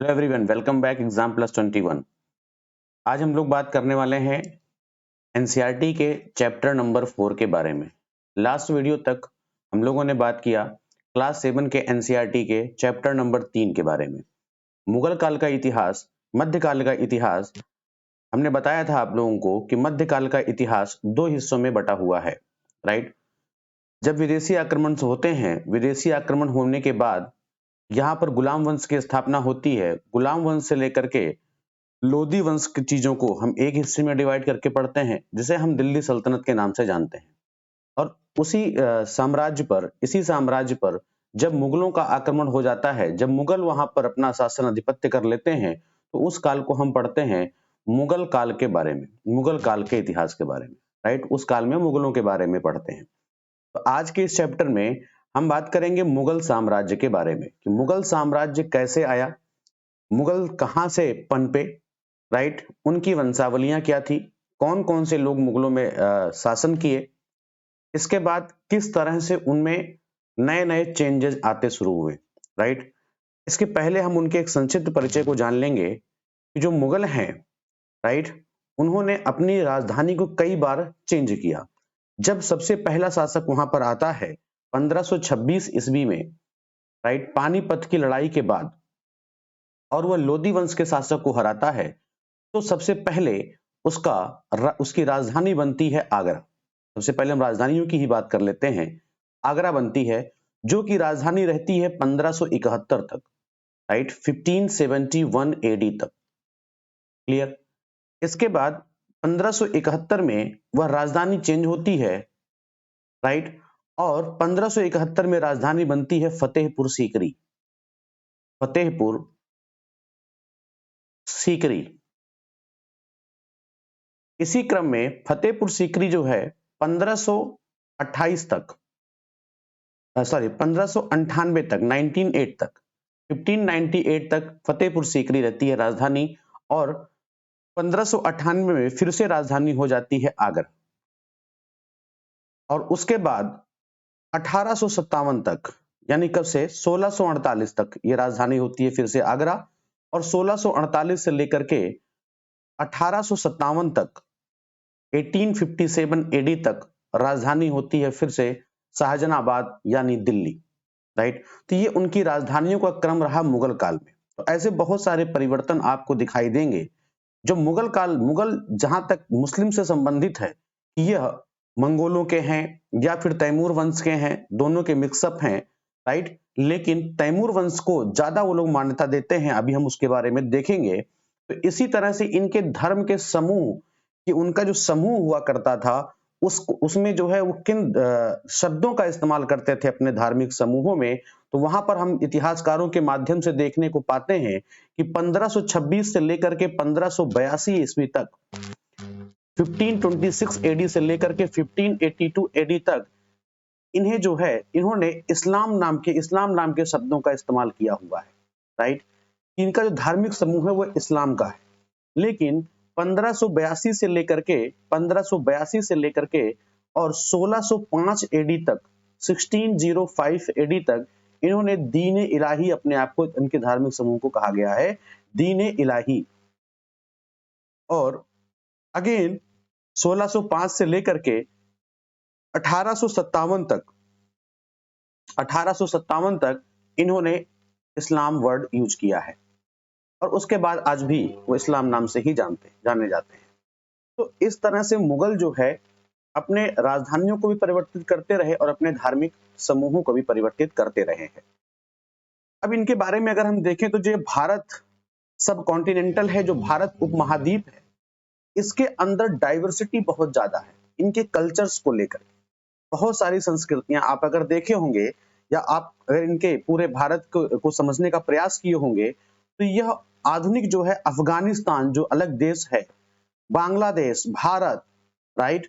Hello everyone, welcome back exam plus 21। आज हम लोग बात करने वाले हैं एनसीईआरटी के चैप्टर नंबर 4 के बारे में। लास्ट वीडियो तक हम लोगों ने बात किया क्लास 7 के एनसीईआरटी के चैप्टर नंबर 3 के बारे में। मुगल काल का इतिहास, मध्यकाल का इतिहास। हमने बताया था आप लोगों को कि मध्यकाल का इतिहास दो हिस्सों में बटा हुआ है, राइट। जब विदेशी आक्रमण होते हैं, विदेशी आक्रमण होने के बाद यहाँ पर गुलाम वंश की स्थापना होती है। गुलाम वंश से लेकर के लोधी वंश की चीजों को हम एक हिस्से में डिवाइड करके पढ़ते हैं, जिसे हम दिल्ली सल्तनत के नाम से जानते हैं। और उसी इसी साम्राज्य पर जब मुगलों का आक्रमण हो जाता है, जब मुगल वहां पर अपना शासन अधिपत्य कर लेते हैं, तो उस काल को हम पढ़ते हैं मुगल काल के बारे में, मुगल काल के इतिहास के बारे में, राइट। उस काल में मुगलों के बारे में पढ़ते हैं। तो आज के इस चैप्टर में हम बात करेंगे मुगल साम्राज्य के बारे में कि मुगल साम्राज्य कैसे आया, मुगल कहां से पनपे, राइट। उनकी वंशावलियां क्या थी, कौन कौन से लोग मुगलों में शासन किए, इसके बाद किस तरह से उनमें नए नए चेंजेस आते शुरू हुए, राइट। इसके पहले हम उनके एक संक्षिप्त परिचय को जान लेंगे कि जो मुगल हैं, राइट, उन्होंने अपनी राजधानी को कई बार चेंज किया। जब सबसे पहला शासक वहां पर आता है 1526 ईस्वी में, राइट, पानीपत की लड़ाई के बाद, और वह लोधी वंश के शासक को हराता है, तो सबसे पहले उसकी राजधानी बनती है आगरा। सबसे पहले हम राजधानियों की ही बात कर लेते हैं। आगरा बनती है, जो कि राजधानी रहती है 1571 तक, राइट, 1571 एडी तक। क्लियर। इसके बाद 1571 में वह राजधानी चेंज होती है, राइट, और 1571 में राजधानी बनती है फतेहपुर सीकरी। फतेहपुर सीकरी। इसी क्रम में फतेहपुर सीकरी जो है 1528 तक, सॉरी 1598 तक, 1908 तक, 1598 तक फतेहपुर सीकरी रहती है राजधानी, और 1598 में फिर से राजधानी हो जाती है आगरा। और उसके बाद 1857 तक, यानी कब से, 1648 तक ये राजधानी होती है फिर से आगरा, और 1648 से लेकर के 1857 तक, 1857 एडी तक राजधानी होती है फिर से शाहजहानाबाद यानी दिल्ली, राइट। तो ये उनकी राजधानियों का क्रम रहा मुगल काल में। तो ऐसे बहुत सारे परिवर्तन आपको दिखाई देंगे जो मुगल जहां तक मुस्लिम से संबंधित है, यह मंगोलों के हैं या फिर तैमूर वंश के हैं, दोनों के मिक्सअप हैं, राइट। लेकिन तैमूर वंश को ज्यादा वो लोग मान्यता देते हैं, अभी हम उसके बारे में देखेंगे। तो इसी तरह से इनके धर्म के समूह, कि उनका जो समूह हुआ करता था, उसमें जो है वो किन शब्दों का इस्तेमाल करते थे अपने धार्मिक समूहों में, तो वहां पर हम इतिहासकारों के माध्यम से देखने को पाते हैं कि 1526 से लेकर के 1582 ईस्वी तक, 1526 एडी से लेकर के 1582 एडी तक, इन्हें जो है, इन्होंने इस्लाम नाम के शब्दों का इस्तेमाल किया हुआ है, राइट। इनका जो धार्मिक समूह है वो इस्लाम का है। लेकिन 1582 से लेकर के और 1605 एडी तक, 1605 एडी तक, इन्होंने दीन इलाही अपने आप को, इनके धार्मिक समूह को कहा गया है दीन इलाही। और अगेन 1605 से लेकर के 1857 तक इन्होंने इस्लाम वर्ड यूज किया है, और उसके बाद आज भी वो इस्लाम नाम से ही जाने जाते हैं। तो इस तरह से मुगल जो है अपने राजधानियों को भी परिवर्तित करते रहे और अपने धार्मिक समूहों को भी परिवर्तित करते रहे हैं। अब इनके बारे में अगर हम देखें तो जो भारत सब कॉन्टिनेंटल है, जो भारत उपमहाद्वीप है, इसके अंदर डाइवर्सिटी बहुत ज्यादा है इनके कल्चर्स को लेकर। बहुत सारी संस्कृतियां आप अगर देखे होंगे, या आप अगर इनके पूरे भारत को समझने का प्रयास किए होंगे, तो यह आधुनिक जो है अफगानिस्तान जो अलग देश है, Bangladesh, Bharat, right,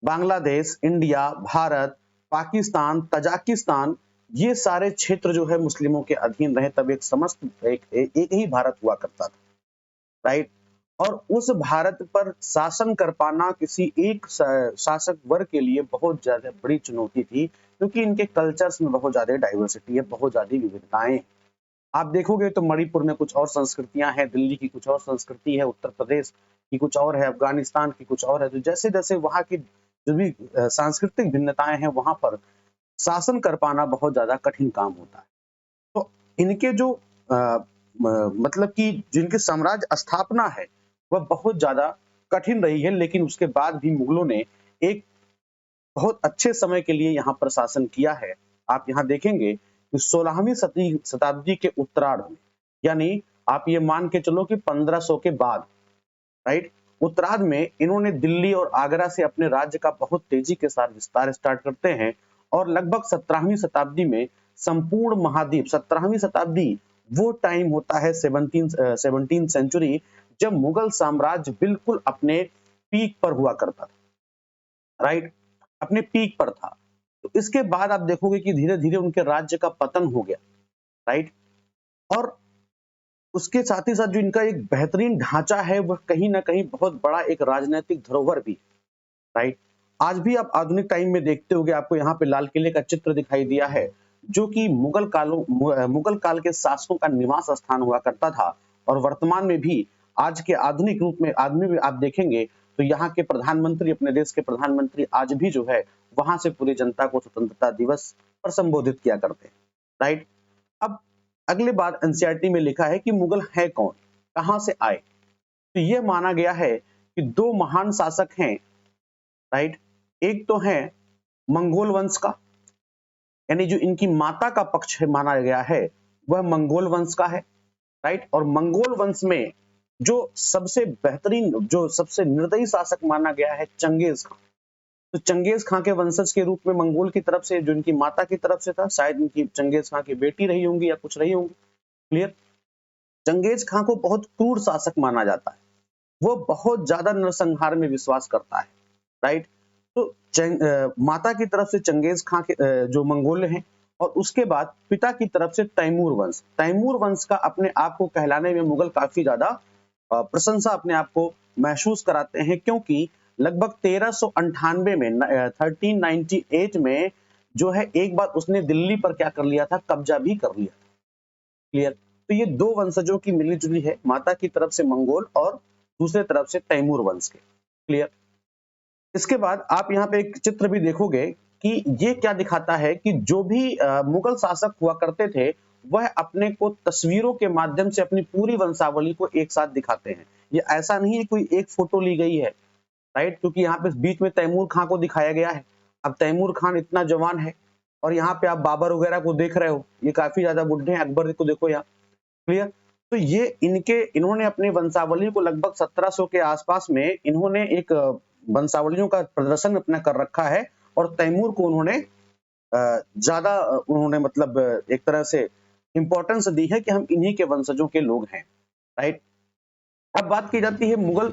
Bangladesh, India, Bharat, Pakistan, Tajikistan, ये सारे क्षेत्र जो है मुस्लिमों के अधीन रहे, तब एक ही भारत हुआ करता था, राइट। और उस भारत पर शासन कर पाना किसी एक शासक वर्ग के लिए बहुत ज्यादा बड़ी चुनौती थी, क्योंकि इनके कल्चर्स में बहुत ज्यादा डाइवर्सिटी है, बहुत ज्यादा विविधताएं। आप देखोगे तो मणिपुर में कुछ और संस्कृतियां हैं, दिल्ली की कुछ और संस्कृति है, उत्तर प्रदेश की कुछ और है, अफगानिस्तान की कुछ और है। तो जैसे जैसे वहाँ की जो भी सांस्कृतिक भिन्नताएं हैं, वहां पर शासन कर पाना बहुत ज्यादा कठिन काम होता है। तो इनके जो मतलब कि जिनके साम्राज्य स्थापना है वह बहुत ज्यादा कठिन रही है, लेकिन उसके बाद भी मुगलों ने एक बहुत अच्छे समय के लिए यहाँ पर शासन किया है। आप यहाँ देखेंगे कि 16वीं शताब्दी के उत्तरार्ध में, यानी आप ये मान के चलो कि 1500 के बाद, राइट, उत्तरार्ध में इन्होंने दिल्ली और आगरा से अपने राज्य का बहुत तेजी के साथ विस्तार स्टार्ट करते हैं और लगभग 17वीं शताब्दी में संपूर्ण महाद्वीप, 17वीं शताब्दी वो टाइम होता है 17th सेंचुरी, जब मुगल साम्राज्य बिल्कुल अपने पीक पर हुआ करता था, राइट, अपने पीक पर था। तो इसके बाद आप देखोगे कि धीरे धीरे उनके राज्य का पतन हो गया, राइट, और उसके साथ ही साथ जो इनका एक बेहतरीन ढांचा है वह कहीं ना कहीं बहुत बड़ा एक राजनीतिक धरोहर भी, राइट। आज भी आप आधुनिक टाइम में देखते होंगे, आपको यहाँ पे लाल किले का चित्र दिखाई दिया है, जो कि मुगल काल के शासकों का निवास स्थान हुआ करता था। और वर्तमान में भी आज के आधुनिक रूप में आदमी में आप देखेंगे तो यहाँ के प्रधानमंत्री, अपने देश के प्रधानमंत्री आज भी जो है वहां से पूरी जनता को स्वतंत्रता दिवस पर संबोधित किया करते हैं, राइट। अब अगले बात एनसीईआरटी में लिखा है कि मुगल है कौन, कहां से आए। तो यह माना गया है कि दो महान शासक हैं, राइट। एक तो है मंगोल वंश का, यानी जो इनकी माता का पक्ष है माना गया है वह मंगोल वंश का है, राइट। और मंगोल वंश में जो सबसे बेहतरीन, जो सबसे निर्दयी शासक माना गया है चंगेज खान। तो चंगेज खान के वंशज के रूप में मंगोल की तरफ से, जो इनकी माता की तरफ से था, शायद इनकी चंगेज खान की बेटी रही होंगी या कुछ रही होंगी, क्लियर। चंगेज खान को बहुत क्रूर शासक माना जाता है, वो बहुत ज्यादा नरसंहार में विश्वास करता है, राइट। तो माता की तरफ से चंगेज खान के जो मंगोल हैं, और उसके बाद पिता की तरफ से तैमूर वंश का अपने आप को कहलाने में मुगल काफी ज्यादा प्रशंसा अपने आप को महसूस कराते हैं, क्योंकि लगभग 1398 में 1398 में जो है एक बार उसने दिल्ली पर क्या कर लिया था, कब्जा भी कर लिया, क्लियर। तो ये दो वंशजों की मिलीजुली है, माता की तरफ से मंगोल और दूसरे तरफ से तैमूर वंश के, क्लियर। इसके बाद आप यहाँ पे एक चित्र भी देखोगे कि ये क्या दिखाता है कि जो भी मुगल शासक हुआ करते थे वह अपने को तस्वीरों के माध्यम से अपनी पूरी वंशावली को एक साथ दिखाते हैं। ये ऐसा नहीं है कोई एक फोटो ली गई है, राइट, क्योंकि यहाँ पे बीच में तैमूर खान को दिखाया गया है। अब तैमूर खान इतना जवान है, और यहाँ पे आप बाबर वगैरह को देख रहे हो, ये काफी ज्यादा बुढ़े हैं, अकबर को देखो यहाँ, क्लियर। तो ये इन्होंने अपने वंशावली को लगभग 1700 के आसपास में इन्होंने एक वंशावलियों का प्रदर्शन अपना कर रखा है, और तैमूर को उन्होंने ज्यादा उन्होंने मतलब एक तरह से इंपॉर्टेंस दी है कि हम इन्हीं के वंशजों के लोग हैं, राइट। अब बात की जाती है मुगल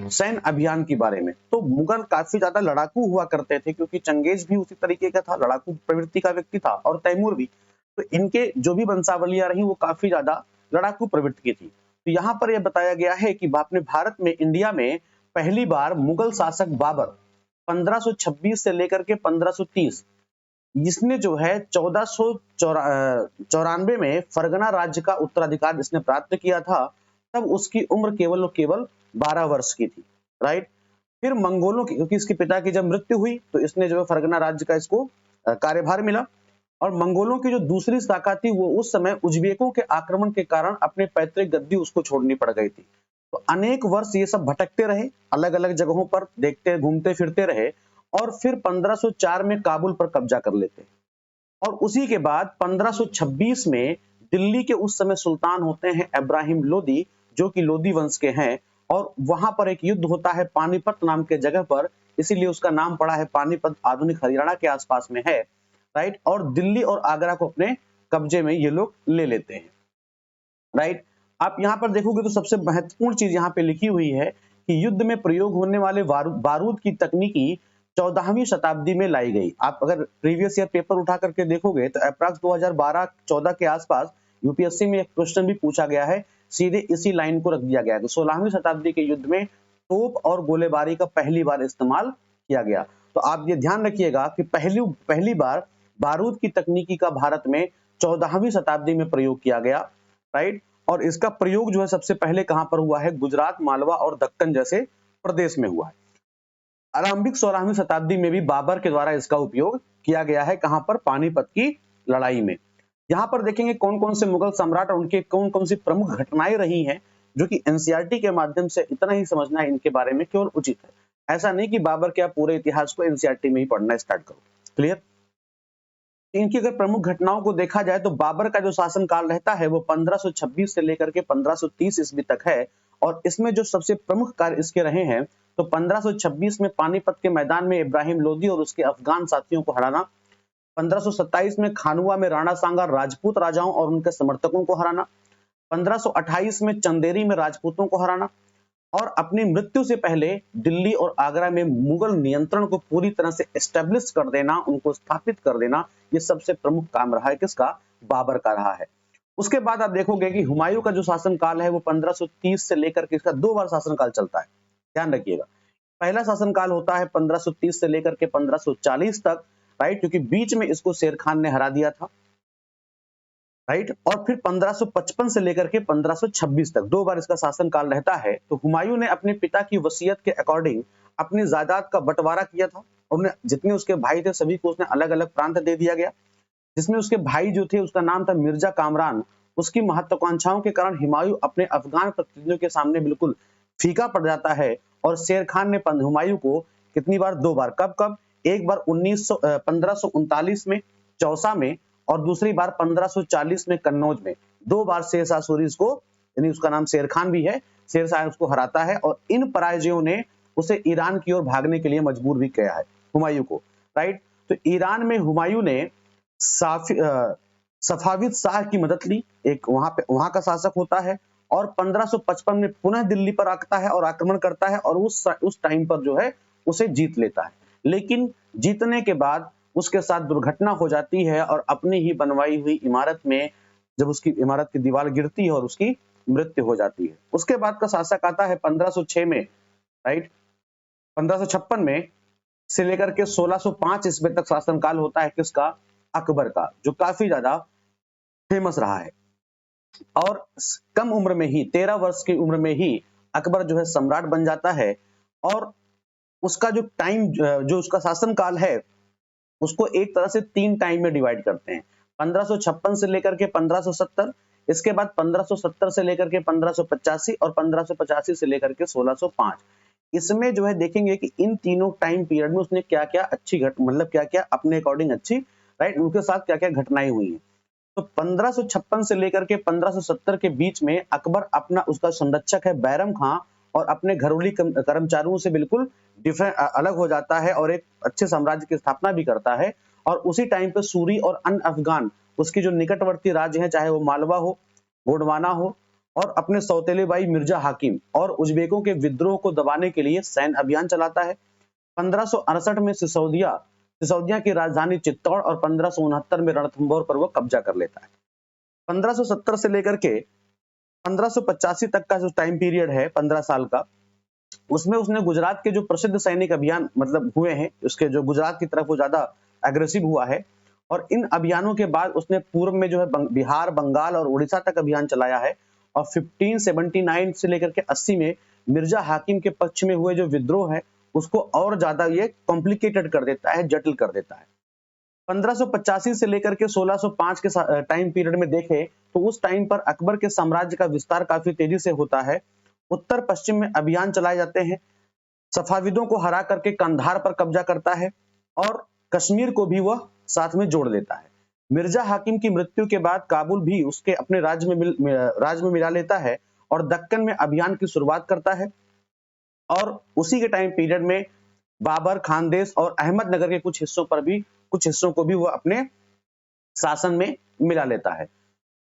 सैन्य अभियान के बारे में। तो मुगल काफी ज्यादा लड़ाकू हुआ करते थे, क्योंकि चंगेज भी उसी तरीके का था, लड़ाकू प्रवृत्ति का व्यक्ति था, और तैमूर भी। तो इनके जो भी वंशावलियां रही वो काफी ज्यादा लड़ाकू प्रवृत्ति की थी। तो यहाँ पर यह बताया गया है कि अपने भारत में, इंडिया में पहली बार मुगल शासक बाबर 1526 से लेकर के 1530, इसने जो है 1494 में फरगना राज्य का उत्तराधिकार इसने प्राप्त किया था। तब उसकी उम्र केवल और केवल 12 वर्ष की थी, राइट। फिर मंगोलों की, क्योंकि इसके पिता की जब मृत्यु हुई तो इसने जो है फरगना राज्य का इसको कार्यभार मिला। और मंगोलों की जो दूसरी शाखा थी वो उस समय उज्बेकों के आक्रमण के कारण अपने पैतृक गद्दी उसको छोड़नी पड़ गई थी। तो अनेक वर्ष ये सब भटकते रहे, अलग अलग जगहों पर देखते घूमते फिरते रहे, और फिर 1504 में काबुल पर कब्जा कर लेते। और उसी के बाद 1526 में दिल्ली के उस समय सुल्तान होते हैं इब्राहिम लोदी, जो कि लोदी वंश के हैं, और वहां पर एक युद्ध होता है पानीपत नाम के जगह पर, इसीलिए उसका नाम पड़ा है पानीपत, आधुनिक हरियाणा के आसपास में है, राइट। और दिल्ली और आगरा को अपने कब्जे में ये लोग ले लेते हैं, राइट। आप यहाँ पर देखोगे तो सबसे महत्वपूर्ण चीज यहाँ पे लिखी हुई है कि युद्ध में प्रयोग होने वाले बारूद की तकनीकी 14वीं शताब्दी में लाई गई। आप अगर प्रीवियस ईयर पेपर उठा करके देखोगे तो अप्रॉक्स 2012-14 के आसपास यूपीएससी में एक क्वेश्चन भी पूछा गया है, सीधे इसी लाइन को रख दिया गया है। 16वीं शताब्दी के युद्ध में तोप और गोलेबारी का पहली बार इस्तेमाल किया गया। तो आप ये ध्यान रखिएगा कि पहली बार बारूद की तकनीकी का भारत में 14वीं शताब्दी में प्रयोग किया गया। राइट। और इसका प्रयोग जो है सबसे पहले कहां पर हुआ है, गुजरात, मालवा और दक्कन जैसे प्रदेश में हुआ है। आरंभिक 16वीं शताब्दी में भी बाबर के द्वारा इसका उपयोग किया गया है, कहां पर, पानीपत की लड़ाई में। यहाँ पर देखेंगे कौन कौन से मुगल सम्राट और उनके कौन कौन सी प्रमुख घटनाएं रही हैं, जो कि एनसीईआरटी के माध्यम से इतना ही समझना है इनके बारे में केवल उचित है। ऐसा नहीं कि बाबर के आप पूरे इतिहास को एनसीईआरटी में ही पढ़ना स्टार्ट करो। क्लियर। इनकी अगर प्रमुख घटनाओं को देखा जाए तो बाबर का जो शासनकाल रहता है वो 1526 से लेकर के 1530 ईस्वी तक है। और इसमें जो सबसे प्रमुख कार्य इसके रहे हैं, तो 1526 में पानीपत के मैदान में इब्राहिम लोदी और उसके अफगान साथियों को हराना, 1527 में खानुआ में राणा सांगा राजपूत राजाओं और उनके समर्थकों को हराना, 1528 में चंदेरी में राजपूतों को हराना, और अपनी मृत्यु से पहले दिल्ली और आगरा में मुगल नियंत्रण को पूरी तरह से एस्टेब्लिश कर देना, उनको स्थापित कर देना, ये सबसे प्रमुख काम रहा है किसका, बाबर का रहा है। उसके बाद आप देखोगे कि हुमायूं का जो शासनकाल है वो 1530 से लेकर के, इसका 2 बार शासनकाल चलता है, ध्यान रखिएगा। पहला शासनकाल होता है 1530 से लेकर के 1540 तक, राइट, क्योंकि बीच में इसको शेर खान ने हरा दिया था, राइट। और फिर 1555 से लेकर के 1526 तक 2 बार इसका शासनकाल रहता है। तो हुमायूं ने अपने पिता की वसीयत के अकॉर्डिंग अपनी जायदाद का बंटवारा किया था। उन्हें जितने उसके भाई थे सभी को उसने अलग अलग प्रांत दे दिया गया। जिसमें उसके भाई जो थे उसका नाम था मिर्जा कामरान। उसकी महत्वाकांक्षाओं के कारण हुमायूं अपने अफगान प्रतिनिधियों के सामने बिल्कुल फीका पड़ जाता है। और शेर खान ने हुमायूं को कितनी बार, 2 बार, कब कब, एक बार 1539 में चौसा में, और दूसरी बार 1540 में कन्नौज में। 2 बार शेरशाह सूरी इसको, यानी उसका नाम शेर खान भी है, शेरशाह उसको हराता है। और इन पराजयों ने उसे ईरान की ओर भागने के लिए मजबूर भी किया है हुमायूं को, राइट। तो ईरान में हुमायूं ने सफाविद शाह की मदद ली, एक वहां का शासक होता है। और 1555 में पुनः दिल्ली पर आता है और आक्रमण करता है, और उस टाइम पर जो है उसे जीत लेता है। लेकिन जीतने के बाद उसके साथ दुर्घटना हो जाती है और अपनी ही बनवाई हुई इमारत में जब उसकी इमारत की दीवार गिरती है और उसकी मृत्यु हो जाती है। उसके बाद का शासक आता है 1506 में, राइट, 1556 में से लेकर के 1605 ईस्वी तक शासनकाल होता है किसका, अकबर का, जो काफी ज्यादा फेमस रहा है। और कम उम्र में ही, 13 वर्ष की उम्र में ही अकबर जो है सम्राट बन जाता है। और उसका जो टाइम, जो उसका शासनकाल है, उसको एक तरह से 3 टाइम में डिवाइड करते हैं, 1556 से लेकर के 1570, इसके बाद 1570 से लेकर के 1585 और 1585 से लेकर के 1605। इसमें जो है देखेंगे कि इन तीनों टाइम पीरियड में उसने क्या क्या अच्छी मतलब क्या क्या अपने अकॉर्डिंग अच्छी, राइट, उनके साथ क्या क्या घटनाएं हुई हैं। तो 1556 से लेकर के 1570 के बीच में अकबर अपना, उसका संरक्षक है बैरम खां, और अपने घरेलू कर्मचारियों से बिल्कुल डिफरेंट, अलग हो जाता है और एक अच्छे साम्राज्य की स्थापना भी करता है। और उसी टाइम पे सूरी और अन्य अफगान, उसकी जो निकटवर्ती राज्य हैं, चाहे वो मालवा हो, गोंडवाना हो, और अपने सौतेले भाई मिर्जा हाकिम और उज्बेकों के विद्रोह को दबाने के लिए सैन्य अभियान चलाता है। 1568 में सिसोदिया की राजधानी चित्तौड़ और 1569 में रणथंभौर पर वो कब्जा कर लेता है। 1570 से लेकर के 1585 तक का जो टाइम पीरियड है 15 साल का, उसमें उसने गुजरात के जो प्रसिद्ध सैनिक अभियान मतलब हुए हैं, उसके जो गुजरात की तरफ वो ज्यादा एग्रेसिव हुआ है। और इन अभियानों के बाद उसने पूर्व में जो है बिहार, बंगाल और उड़ीसा तक अभियान चलाया है। और 1579 से लेकर के 80 में मिर्जा हाकिम के पक्ष में हुए जो विद्रोह है उसको और ज्यादा ये कॉम्प्लिकेटेड कर देता है, जटिल कर देता है। 1585 से लेकर के 1605 के टाइम पीरियड में देखें तो उस टाइम पर अकबर के साम्राज्य का विस्तार काफी तेजी से होता है। उत्तर पश्चिम में अभियान चलाए जाते हैं, सफाविदों को हरा करके कंधार पर कब्जा करता है और कश्मीर को भी वह साथ में जोड़ लेता है। मिर्जा हाकिम की मृत्यु के बाद काबुल भी उसके अपने राज्य में मिला लेता है और दक्कन में अभियान की शुरुआत करता है। और उसी के टाइम पीरियड में बाबर, खानदेश और अहमदनगर के कुछ हिस्सों को भी वह अपने शासन में मिला लेता है।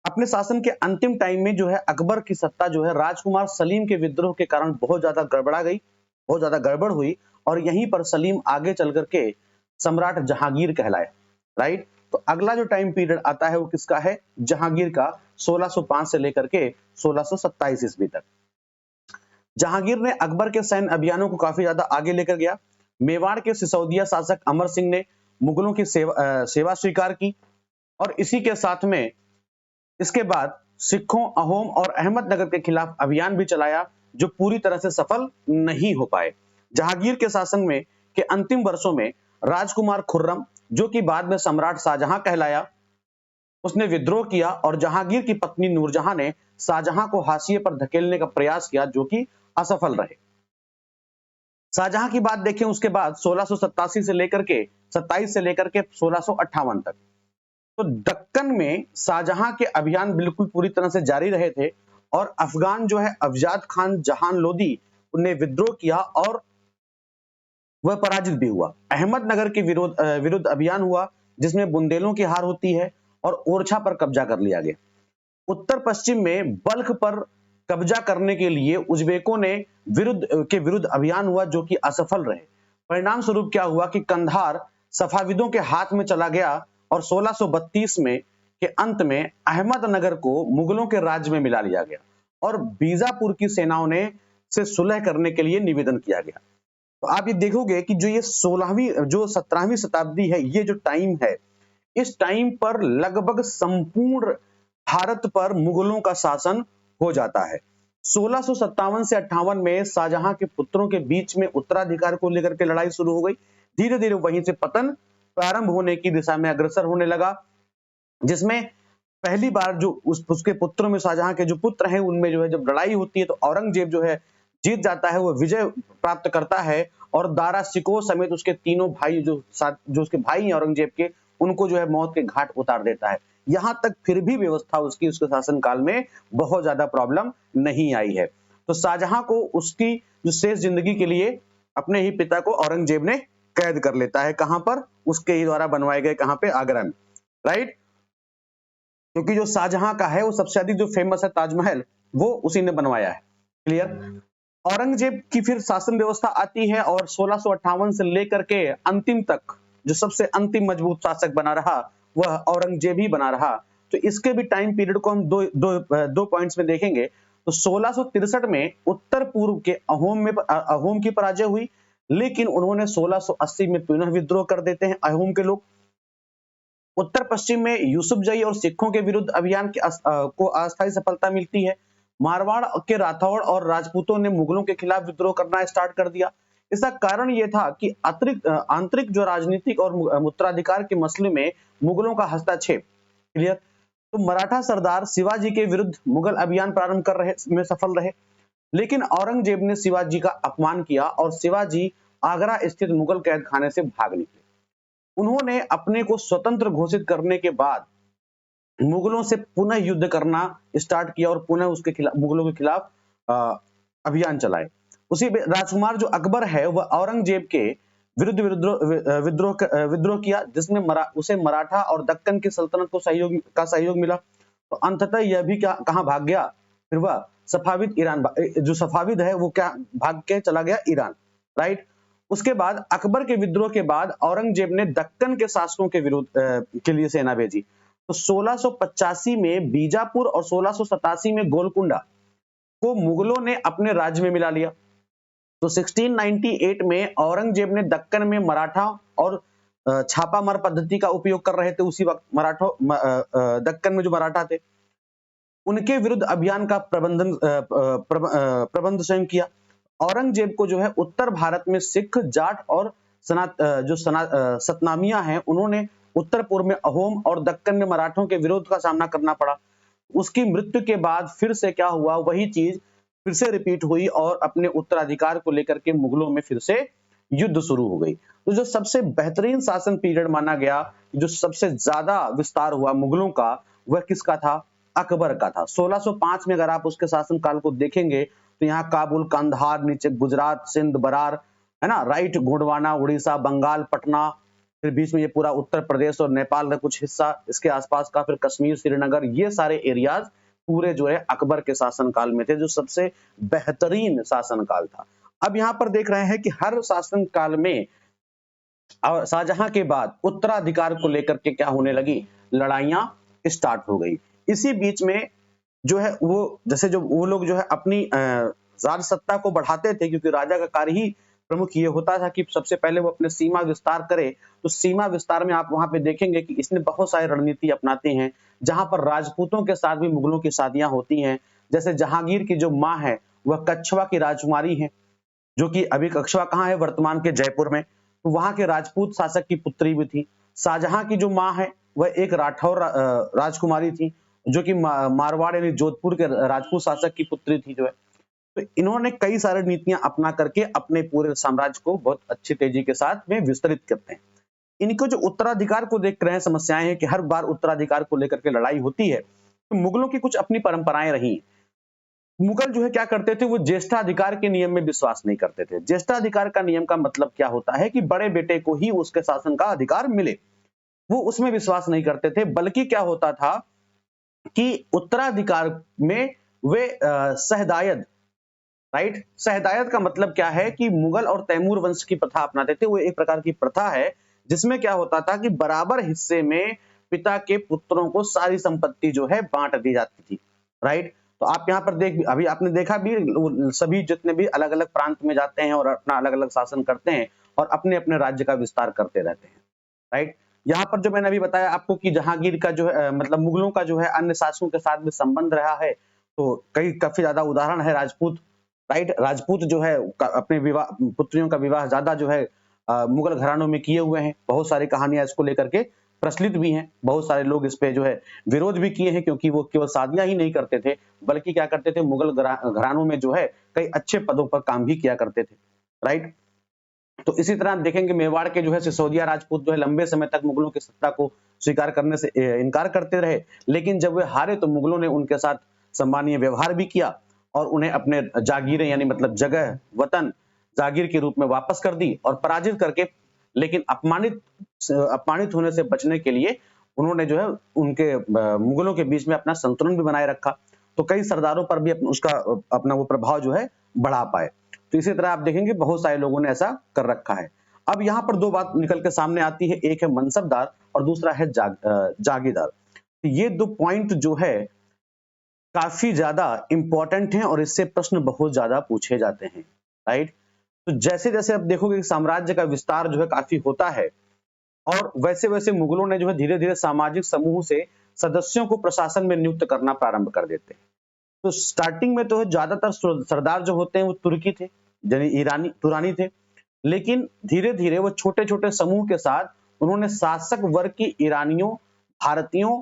अपने शासन के अंतिम टाइम में जो है अकबर की सत्ता जो है राजकुमार सलीम के विद्रोह के कारण बहुत ज्यादा गड़बड़ा गई, बहुत ज्यादा गड़बड़ हुई, और यहीं पर सलीम आगे चल करके सम्राट जहांगीर कहलाए, राइट। तो अगला जो टाइम पीरियड आता है वो किसका है, जहांगीर का, 1605 से लेकर के 1627 ईस्वी तक। जहांगीर ने अकबर के सैन्य अभियानों को काफी ज्यादा आगे लेकर गया। मेवाड़ के सिसोदिया शासक अमर सिंह ने मुगलों की सेवा स्वीकार की। और इसी के साथ में इसके बाद सिखों, अहोम और अहमदनगर के खिलाफ अभियान भी चलाया, जो पूरी तरह से सफल नहीं हो पाए। जहांगीर के शासन में के अंतिम वर्षों में राजकुमार खुर्रम, जो कि बाद में सम्राट शाहजहां कहलाया, उसने विद्रोह किया और जहांगीर की पत्नी नूरजहां ने शाहजहां को हाशिए पर धकेलने का प्रयास किया, जो कि असफल रहे। शाहजहां की बात देखें, उसके बाद 1687 से लेकर के 27 से लेकर के 1658 तक, तो दक्कन में शाहजहां के अभियान बिल्कुल पूरी तरह से जारी रहे थे और अफगान जो है अफजाद खान जहान लोदी ने विद्रोह किया और वह पराजित भी हुआ। अहमदनगर के विरुद्ध अभियान हुआ, जिसमें बुंदेलों की हार होती है और ओरछा पर कब्जा कर लिया गया। उत्तर पश्चिम में बल्ख पर कब्जा करने के लिए उज्बेकों ने विरुद्ध अभियान हुआ, जो कि असफल रहे। परिणाम स्वरूप क्या हुआ कि कंधार सफाविदों के हाथ में चला गया और 1632 में के अंत में अहमदनगर को मुगलों के राज्य में मिला लिया गया और बीजापुर की सेनाओं ने से सुलह करने के लिए निवेदन किया गया। तो आप ये देखोगे कि जो ये 17वीं शताब्दी है, ये जो टाइम है, इस टाइम पर लगभग संपूर्ण भारत पर मुगलों का शासन हो जाता है। 1657 से 58 में शाहजहां के पुत्रों के बीच में उत्तराधिकार को लेकर के लड़ाई शुरू हो गई। धीरे धीरे वहीं से पतन प्रारंभ होने की दिशा में अग्रसर होने लगा, जिसमें पहली बार जो उसके पुत्रों में शाहजहां के जो पुत्र हैं, उनमें जो है जब लड़ाई होती है तो औरंगजेब जो है जीत जाता है, वो विजय प्राप्त करता है और दारा शिकोह समेत उसके तीनों भाई जो उसके भाई हैं औरंगजेब के, उनको जो है मौत के घाट उतार देता है। यहां तक फिर भी व्यवस्था उसके शासन काल में बहुत ज्यादा प्रॉब्लम नहीं आई है। तो शाहजहां को उसकी जो शेष जिंदगी के लिए अपने ही पिता को औरंगजेब ने कैद कर लेता है। कहां पर? उसके ही द्वारा बनवाए गए कहां पे? आगरा में, राइट। क्योंकि जो शाहजहां का है वो सबसे अधिक जो फेमस है ताजमहल, वो उसी ने बनवाया है। क्लियर। औरंगजेब की फिर शासन व्यवस्था आती है और 1658 से लेकर के अंतिम तक जो सबसे अंतिम मजबूत शासक बना रहा वह औरंगजेब ही बना रहा। तो इसके भी टाइम पीरियड को हम दो पॉइंट्स में देखेंगे। तो 1663 में उत्तर पूर्व के अहोम की पराजय हुई, लेकिन उन्होंने 1680 में पुनः विद्रोह कर देते हैं अहोम के लोग। उत्तर पश्चिम में यूसुफजई और सिखों के विरुद्ध अभियान को अस्थायी सफलता मिलती है। मारवाड़ के राठौड़ और राजपूतों ने मुगलों के खिलाफ विद्रोह करना स्टार्ट कर दिया। इसका कारण यह था कि आंतरिक जो राजनीतिक और उत्तराधिकार के मसले में मुगलों का हस्तक्षेप। क्लियर। तो मराठा सरदार शिवाजी के विरुद्ध मुगल अभियान प्रारंभ कर रहे में सफल रहे, लेकिन औरंगजेब ने शिवाजी का अपमान किया और शिवाजी आगरा स्थित मुगल कैद खाने से भाग निकले। उन्होंने अपने को स्वतंत्र घोषित करने के बाद मुगलों से पुनः युद्ध करना स्टार्ट किया और पुनः उसके खिलाफ मुगलों के खिलाफ अभियान चलाए। उसी राजकुमार जो अकबर है वह औरंगजेब के विरुद्ध विद्रोह किया, जिसमें उसे मराठा और दक्कन की सल्तनत को सहयोग मिला। तो अंततः यह भी कहां भाग गया? फिर वह सफाविद ईरान, जो सफाविद है वो क्या भाग के चला गया? Iran, right. उसके बाद अकबर के विद्रोह के बाद औरंगजेब ने दक्कन के शासकों के विरुद्ध के लिए सेना भेजी। तो 1685 में बीजापुर और 1687 में गोलकुंडा को मुगलों ने अपने राज्य में मिला लिया। तो 1698 में औरंगजेब ने दक्कन में मराठा और छापामार पद्धति का उपयोग कर रहे थे। उसी वक्त दक्कन में जो मराठा थे उनके विरुद्ध अभियान का प्रबंध स्वयं किया। औरंगजेब को जो है उत्तर भारत में सिख, जाट और सतनामियां हैं, उन्होंने उत्तर पूर्व में अहोम और दक्कन में मराठों के विरोध का सामना करना पड़ा। उसकी मृत्यु के बाद फिर से क्या हुआ? वही चीज फिर से रिपीट हुई और अपने उत्तराधिकार को लेकर के मुगलों में फिर से युद्ध शुरू हो गई। तो जो सबसे बेहतरीन शासन पीरियड माना गया, जो सबसे ज्यादा विस्तार हुआ मुगलों का, वह किसका था? अकबर का था। 1605 में अगर आप उसके शासन काल को देखेंगे तो यहाँ काबुल, कंधार, नीचे गुजरात, सिंध, बरार, है ना, राइट, गोंडवाना, उड़ीसा, बंगाल, पटना, फिर बीच में ये पूरा उत्तर प्रदेश और नेपाल का कुछ हिस्सा, इसके आसपास का फिर कश्मीर, श्रीनगर, ये सारे एरियाज पूरे जो है अकबर के शासन काल में थे, जो सबसे बेहतरीन शासन काल था। अब यहाँ पर देख रहे हैं कि हर शासन काल में शाहजहां के बाद उत्तराधिकार को लेकर के क्या होने लगी? लड़ाइयां स्टार्ट हो गई। इसी बीच में जो है वो जैसे जो वो लोग जो है अपनी राज सत्ता को बढ़ाते थे, क्योंकि राजा का कार्य ही प्रमुख ये होता था कि सबसे पहले वो अपने सीमा विस्तार करे। तो सीमा विस्तार में आप वहां पे देखेंगे कि इसने बहुत सारी रणनीति अपनाते हैं, जहां पर राजपूतों के साथ भी मुगलों की शादियां होती हैं। जैसे जहांगीर की जो माँ है वह कछवा की राजकुमारी है, जो कि अभी कछवा कहाँ है, वर्तमान के जयपुर में। तो वहां के राजपूत शासक की पुत्री भी थी। शाहजहां की जो माँ है वह एक राठौर राजकुमारी थी, जो कि मारवाड़ यानी जोधपुर के राजपूत शासक की पुत्री थी जो है। तो इन्होंने कई सारी नीतियां अपना करके अपने पूरे साम्राज्य को बहुत अच्छी तेजी के साथ में विस्तरित करते हैं। इनको जो उत्तराधिकार को देख रहे हैं, समस्याएं हैं कि हर बार उत्तराधिकार को लेकर के लड़ाई होती है। तो मुगलों की कुछ अपनी परंपराएं रही। मुगल जो है क्या करते थे, वो ज्येष्ठाधिकार के नियम में विश्वास नहीं करते थे। ज्येष्ठाधिकार का नियम का मतलब क्या होता है कि बड़े बेटे को ही उसके शासन का अधिकार मिले, वो उसमें विश्वास नहीं करते थे। बल्कि क्या होता था कि उत्तराधिकार में वे सहदायद, राइट, सहदायद का मतलब क्या है कि मुगल और तैमूर वंश की प्रथा अपनाते थे। वो एक प्रकार की प्रथा है जिसमें क्या होता था कि बराबर हिस्से में पिता के पुत्रों को सारी संपत्ति जो है बांट दी जाती थी, राइट। तो आप यहाँ पर अभी आपने देखा भी, सभी जितने भी अलग अलग प्रांत में जाते हैं और अपना अलग अलग शासन करते हैं और अपने अपने राज्य का विस्तार करते रहते हैं, राइट। यहाँ पर जो मैंने अभी बताया आपको कि जहांगीर का जो है मतलब मुगलों का जो है अन्य शासकों के साथ भी संबंध रहा है, तो कई काफी ज्यादा उदाहरण है राजपूत, राइट। राजपूत जो है अपने विवाह पुत्रियों का विवाह ज्यादा जो है मुगल घरानों में किए हुए हैं। बहुत सारी कहानियां इसको लेकर के प्रचलित भी हैं। बहुत सारे लोग इस पे जो है विरोध भी किए हैं, क्योंकि वो केवल शादियां ही नहीं करते थे बल्कि क्या करते थे, मुगल घरानों में जो है कई अच्छे पदों पर काम भी किया करते थे, राइट। तो इसी तरह आप देखेंगे मेवाड़ के जो है सिसोदिया राजपूत जो है लंबे समय तक मुगलों की सत्ता को स्वीकार करने से इनकार करते रहे। लेकिन जब वे हारे तो मुगलों ने उनके साथ सम्मानीय व्यवहार भी किया और उन्हें अपने जागीरें यानी मतलब जगह वतन जागीर के रूप में वापस कर दी और पराजित करके, लेकिन अपमानित होने से बचने के लिए उन्होंने जो है उनके मुगलों के बीच में अपना संतुलन भी बनाए रखा। तो कई सरदारों पर भी उसका अपना वो प्रभाव जो है बढ़ा पाए। तो इसी तरह आप देखेंगे बहुत सारे लोगों ने ऐसा कर रखा है। अब यहाँ पर दो बात निकल के सामने आती है, एक है मनसबदार और दूसरा है जागीरदार। तो ये दो पॉइंट जो है काफी ज्यादा इंपॉर्टेंट हैं और इससे प्रश्न बहुत ज्यादा पूछे जाते हैं, राइट। तो जैसे जैसे आप देखोगे कि साम्राज्य का विस्तार जो है काफी होता है और वैसे वैसे मुगलों ने जो है धीरे धीरे सामाजिक समूह से सदस्यों को प्रशासन में नियुक्त करना प्रारंभ कर देते हैं। तो स्टार्टिंग में तो ज्यादातर सरदार जो होते हैं वो तुर्की थे, यानी ईरानी तुरानी थे। लेकिन धीरे धीरे वो छोटे छोटे समूह के साथ उन्होंने शासक वर्ग की ईरानियों, भारतीयों,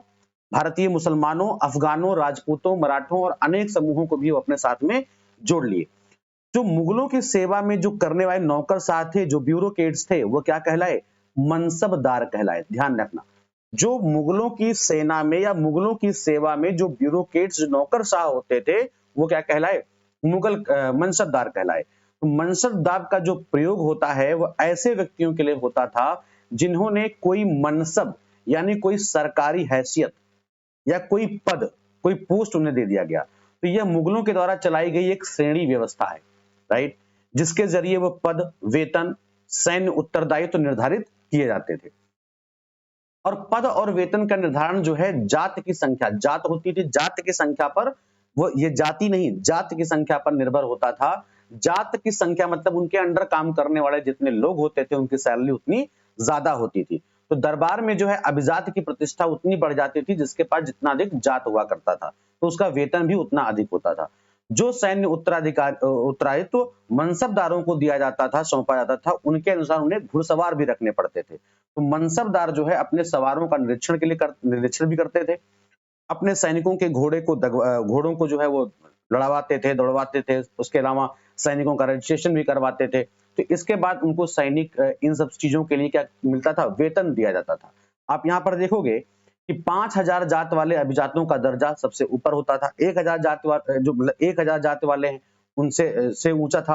भारतीय मुसलमानों, अफगानों, राजपूतों, मराठों और अनेक समूहों को भी वो अपने साथ में जोड़ लिए। जो मुगलों की सेवा में जो करने वाले नौकरशाह थे, जो ब्यूरोक्रेट्स थे, वो क्या कहलाए, मनसबदार कहलाए। ध्यान रखना, जो मुगलों की सेना में या मुगलों की सेवा में जो ब्यूरोक्रेट्स नौकरशाह होते थे वो क्या कहलाए, मनसबदार कहलाए। तो मनसबदार का जो प्रयोग होता है वो ऐसे व्यक्तियों के लिए होता था जिन्होंने कोई मनसब यानी कोई सरकारी हैसियत या कोई पद, कोई पोस्ट उन्हें दे दिया गया। तो यह मुगलों के द्वारा चलाई गई एक श्रेणी व्यवस्था है, राइट, जिसके जरिए वो पद, वेतन, सैन्य उत्तरदायित्व तो निर्धारित किए जाते थे। और पद और वेतन का निर्धारण जो है जात की संख्या, जात होती थी, जात की संख्या पर, वो ये जाति नहीं, जात की संख्या पर निर्भर होता था। जात की संख्या मतलब उनके अंडर काम करने वाले जितने लोग होते थे उनकी सैलरी उतनी ज्यादा होती थी। तो दरबार में जो है अभिजात की प्रतिष्ठा उतनी बढ़ जाती थी, जिसके पास जितना अधिक जात हुआ करता था तो उसका वेतन भी उतना अधिक होता था। जो सैन्य उत्तराधित्व मनसबदारों को दिया जाता था, सौंपा जाता था, उनके अनुसार उन्हें घुड़सवार भी रखने पड़ते थे। तो मनसबदार जो है अपने सवारों का निरीक्षण के लिए निरीक्षण भी करते थे, अपने सैनिकों के घोड़ों को जो है वो लड़वाते थे, दौड़वाते थे, उसके अलावा सैनिकों का रजिस्ट्रेशन भी करवाते थे। तो इसके बाद उनको सैनिक इन सब चीजों के लिए क्या मिलता था, वेतन दिया जाता था। आप यहाँ पर देखोगे कि 5000 जात वाले अभिजातों का दर्जा सबसे ऊपर होता था। 1000 जात जो मतलब 1000 जात वाले हैं उनसे से ऊंचा था,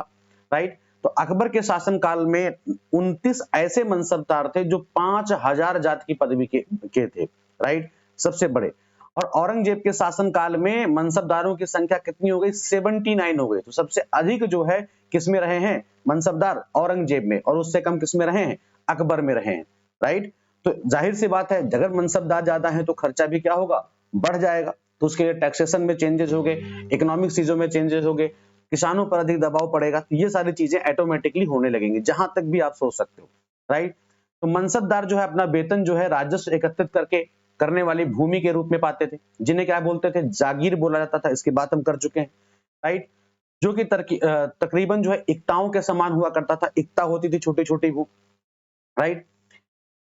राइट। तो अकबर के शासनकाल में 29 ऐसे मनसबदार थे जो 5000 जात की पदवी के थे, राइट, सबसे बड़े। और औरंगजेब के शासनकाल में मनसबदारों की संख्या कितनी हो गई, 79 हो गई। तो सबसे अधिक जो है किसमें रहे हैं मनसबदार, औरंगजेब में, और उससे कम किसमें रहे हैं, अकबर में रहे हैं, राइट। तो जाहिर सी बात है अगर मनसबदार ज्यादा है तो खर्चा भी क्या होगा, बढ़ जाएगा। तो उसके लिए टैक्सेशन में चेंजेस हो गए, इकोनॉमिक चीजों में चेंजेस हो गए, किसानों पर अधिक दबाव पड़ेगा, तो ये सारी चीजें ऑटोमेटिकली होने लगेंगी, जहां तक भी आप सोच सकते हो, राइट। तो मनसबदार जो है अपना वेतन जो है राजस्व एकत्रित करके करने वाली भूमि के रूप में पाते थे, जिन्हें क्या बोलते थे, जागीर बोला जाता था। इसकी बात हम कर चुके हैं, राइट। जो कि तकरीबन जो है इक्ताओं के समान हुआ करता था, इक्ता होती थी छोटी छोटी भू, राइट।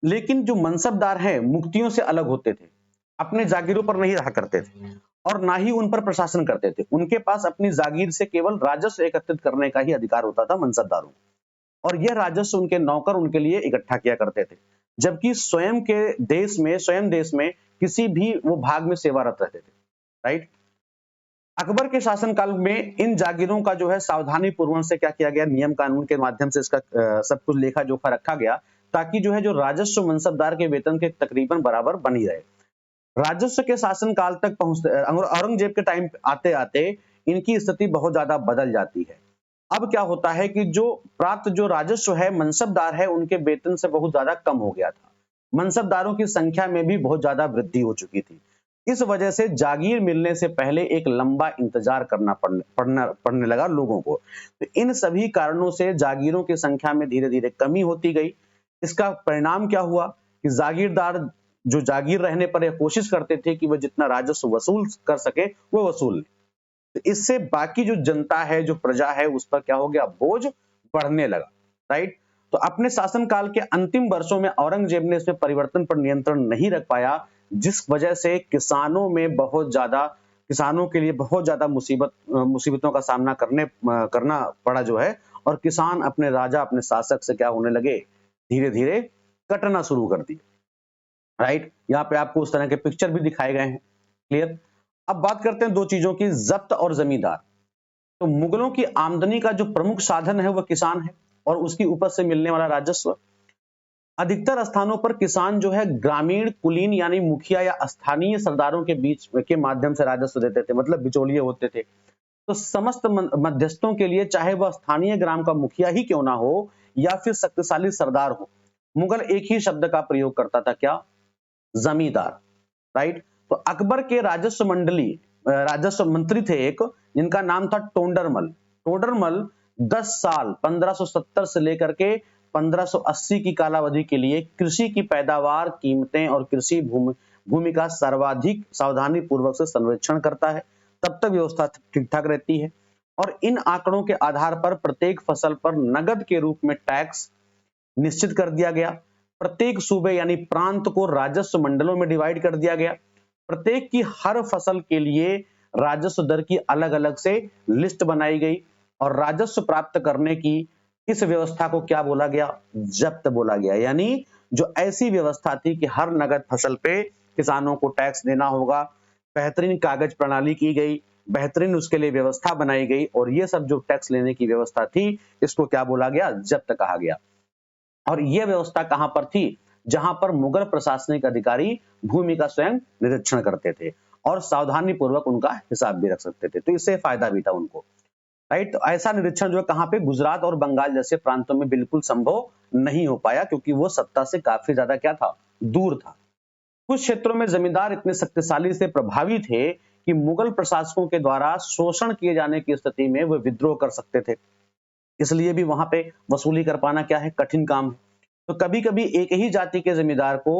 लेकिन जो मनसबदार हैं मुक्तियों से अलग होते थे, अपने जागीरों पर नहीं रहा करते थे और ना ही उन पर प्रशासन करते थे। उनके पास अपनी जागीर से केवल राजस्व एकत्रित करने का ही अधिकार होता था मनसबदारों को, और यह राजस्व उनके नौकर उनके लिए इकट्ठा किया करते थे, जबकि स्वयं देश में किसी भी वो भाग में सेवारत रहते थे, राइट। अकबर के शासनकाल में इन जागीरों का जो है सावधानी पूर्वक से क्या किया गया, नियम कानून के माध्यम से इसका सब कुछ लेखा जोखा रखा गया, ताकि जो है जो राजस्व मनसबदार के वेतन के तकरीबन बराबर बनी रहे। राजस्व के शासन काल तक पहुंचते औरंगजेब के टाइम आते आते इनकी स्थिति बहुत ज्यादा बदल जाती है। अब क्या होता है कि जो प्राप्त जो राजस्व है मनसबदार है उनके वेतन से बहुत ज्यादा कम हो गया था, मनसबदारों की संख्या में भी बहुत ज्यादा वृद्धि हो चुकी थी। इस वजह से जागीर मिलने से पहले एक लंबा इंतजार करना पड़ने लगा लोगों को। तो इन सभी कारणों से जागीरों की संख्या में धीरे धीरे कमी होती गई। इसका परिणाम क्या हुआ कि जागीरदार जो जागीर रहने पर यह कोशिश करते थे कि वह जितना राजस्व वसूल कर सके वो वसूल ले। तो इससे बाकी जो जनता है, जो प्रजा है, उस पर क्या हो गया, बोझ बढ़ने लगा, राइट। तो अपने शासनकाल के अंतिम वर्षों में औरंगजेब ने इसमें परिवर्तन पर नियंत्रण नहीं रख पाया, जिस वजह से किसानों के लिए बहुत ज्यादा मुसीबतों का सामना करना पड़ा जो है, और किसान अपने राजा अपने शासक से क्या होने लगे, धीरे धीरे कटना शुरू कर दिए, राइट। यहाँ पे आपको उस तरह के पिक्चर भी दिखाए गए हैं, क्लियर। अब बात करते हैं दो चीजों की, जब्त और जमींदार। तो मुगलों की आमदनी का जो प्रमुख साधन है वह किसान है और उसकी उपज से मिलने वाला राजस्व। अधिकतर स्थानों पर किसान जो है ग्रामीण कुलीन यानी मुखिया या स्थानीय सरदारों के बीच के माध्यम से राजस्व देते थे, मतलब बिचौलिए होते थे। तो समस्त मध्यस्थों के लिए, चाहे वह स्थानीय ग्राम का मुखिया ही क्यों ना हो या फिर शक्तिशाली सरदार हो, मुगल एक ही शब्द का प्रयोग करता था, क्या, जमींदार, राइट। तो अकबर के राजस्व मंत्री थे एक, जिनका नाम था टोंडरमल। टोडरमल 10 साल 1570 से लेकर के 1580 की कालावधि के लिए कृषि की पैदावार, कीमतें और कृषि भूमि का सर्वाधिक सावधानी पूर्वक से सर्वेक्षण करता है। तब तक व्यवस्था ठीक ठाक रहती है और इन आंकड़ों के आधार पर प्रत्येक फसल पर नगद के रूप में टैक्स निश्चित कर दिया गया। प्रत्येक सूबे यानी प्रांत को राजस्व मंडलों में डिवाइड कर दिया गया। प्रत्येक की हर फसल के लिए राजस्व दर की अलग अलग से लिस्ट बनाई गई और राजस्व प्राप्त करने की इस व्यवस्था को क्या बोला गया, जब्त बोला गया। यानी जो ऐसी व्यवस्था थी कि हर नगद फसल पे किसानों को टैक्स देना होगा, बेहतरीन कागज प्रणाली की गई, बेहतरीन उसके लिए व्यवस्था बनाई गई और ये सब जो टैक्स लेने की व्यवस्था थी इसको क्या बोला गया, जब्त कहा गया। और यह व्यवस्था कहां पर थी, जहां पर मुगल प्रशासनिक अधिकारी भूमि का स्वयं निरीक्षण करते थे और सावधानी पूर्वक उनका हिसाब भी रख सकते थे, तो इससे फायदा भी था उनको, राइट। तो ऐसा निरीक्षण जो है कहां पे, गुजरात और बंगाल जैसे प्रांतों में बिल्कुल संभव नहीं हो पाया, क्योंकि वो सत्ता से काफी ज्यादा क्या था, दूर था। कुछ क्षेत्रों में जमींदार इतने शक्तिशाली से प्रभावी थे कि मुगल प्रशासकों के द्वारा शोषण किए जाने की स्थिति में वे विद्रोह कर सकते थे, इसलिए भी वहां पे वसूली कर पाना क्या है, कठिन काम है। तो कभी कभी एक ही जाति के जमींदार को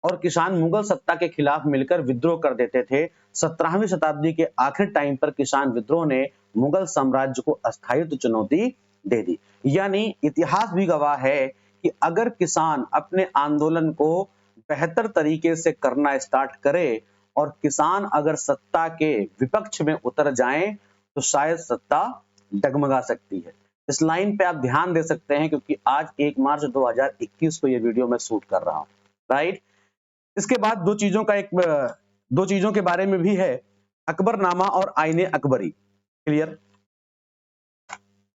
और किसान मुगल सत्ता के खिलाफ मिलकर विद्रोह कर देते थे। 17वीं शताब्दी के आखिर टाइम पर किसान विद्रोह ने मुगल साम्राज्य को अस्थायित्व चुनौती दे दी। यानी इतिहास भी गवाह है कि अगर किसान अपने आंदोलन को बेहतर तरीके से करना स्टार्ट करे और किसान अगर सत्ता के विपक्ष में उतर जाएं तो शायद सत्ता डगमगा सकती है। इस लाइन पे आप ध्यान दे सकते हैं क्योंकि आज 1 मार्च 2021 को ये वीडियो मैं शूट कर रहा हूं, राइट। इसके बाद दो चीजों के बारे में भी है, अकबरनामा और आईने अकबरी, क्लियर।